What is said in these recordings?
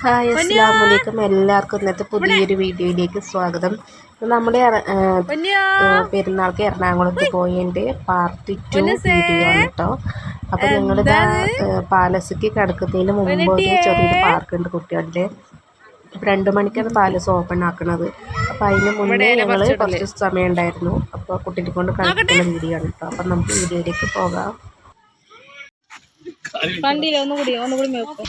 Hi അസ്സലാമു അലൈക്കും. എല്ലാവർക്കും ഇന്നത്തെ പുതിയൊരു വീഡിയോയിലേക്ക് സ്വാഗതം. നമ്മുടെ പെരുന്നാൾക്ക് എറണാകുളത്ത് പോയതിൻ്റെ പാർട്ട് 2 വീഡിയോ ആണ് കേട്ടോ. അപ്പോൾ ഞങ്ങളിതാ പാലസിക്ക് കിടക്കുന്നതിന് മുമ്പ് ഒരു ചെറിയൊരു പാർക്കുണ്ട് കുട്ടികളുടെ. 2 മണിക്കാണ് പാലസ് ഓപ്പൺ ആക്കുന്നത്. അപ്പോൾ അതിന് മുന്നേ ഞങ്ങൾ കുറച്ച് സമയം ഉണ്ടായിരുന്നു. അപ്പോൾ കുട്ടീനെ കൊണ്ട് കളിക്കുന്ന വീഡിയോ ആണ് കേട്ടോ. അപ്പം നമുക്ക് വീഡിയോയിലേക്ക് പോകാം. കണ്ടില്ല ഒന്നുകൂടി നോക്കും.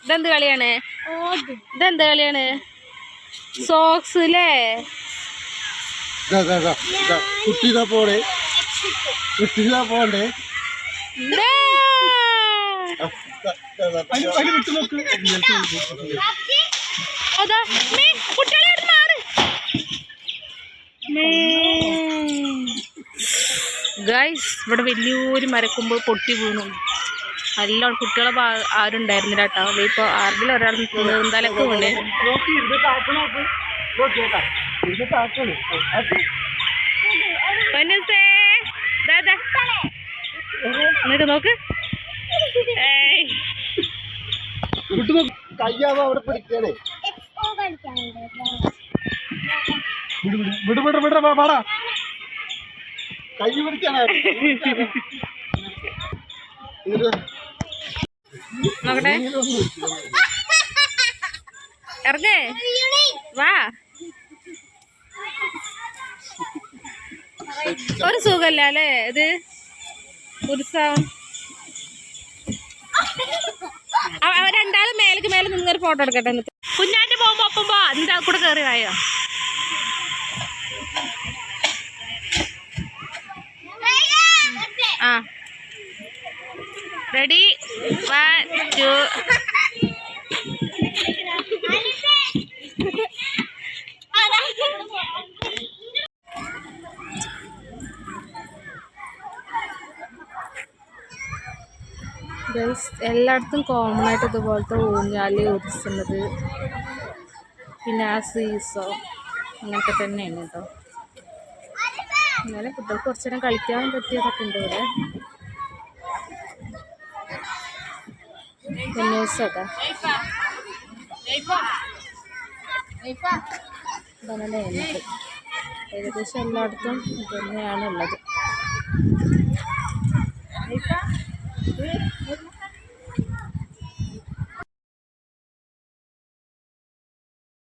ഇതെന്ത് കളിയാണ് സോക്സ് അല്ലേ? കുട്ടിതാ പോണ്ടേ ഗൈസ്, ഇവിടെ വലിയൊരു മരക്കുമ്പോൾ പൊട്ടി വീണു. നല്ല കുട്ടികളെ ആരുണ്ടായിരുന്നില്ല കേട്ടോ. ഇപ്പൊ ആരെങ്കിലും ഒരാൾ നീന്തലൊക്കെ വീണേ. എന്നിട്ട് നോക്ക്, കയ്യാവാ അവിടെ പിടിക്കണേ. പാടാ കൈ പിടിക്കാനാ നോക്കട്ടെ, ഇറങ്ങേ വാ. ഒരു സുഖല്ല അല്ലേ ഇത് ഉത്സവം. രണ്ടാളും മേലേക്ക് മേലെ നിന്നൊരു ഫോട്ടോ എടുക്കട്ടെ. കുഞ്ഞാൻ്റെ പോകുമ്പോ ഒപ്പം പോ. അതിൻ്റെ കൂടെ കയറി വായോ. ആ റെഡി 1 2. എല്ലായിടത്തും കോമൺ ആയിട്ട് ഇതുപോലത്തെ ഊഞ്ഞാല് ഉദിച്ചുന്നത്, പിന്നെ ആ സീസോ അങ്ങനത്തെ തന്നെയാണ് കേട്ടോ. അങ്ങനെ കുട്ടികൾക്ക് കുറച്ചു നേരം കളിക്കാൻ പറ്റിയതൊക്കെ ഉണ്ട് ഇവിടെ. ന്യൂസൊക്കെ ഇതന്നെ ഏകദേശം എല്ലായിടത്തും ഇത് തന്നെയാണ് ഉള്ളത്.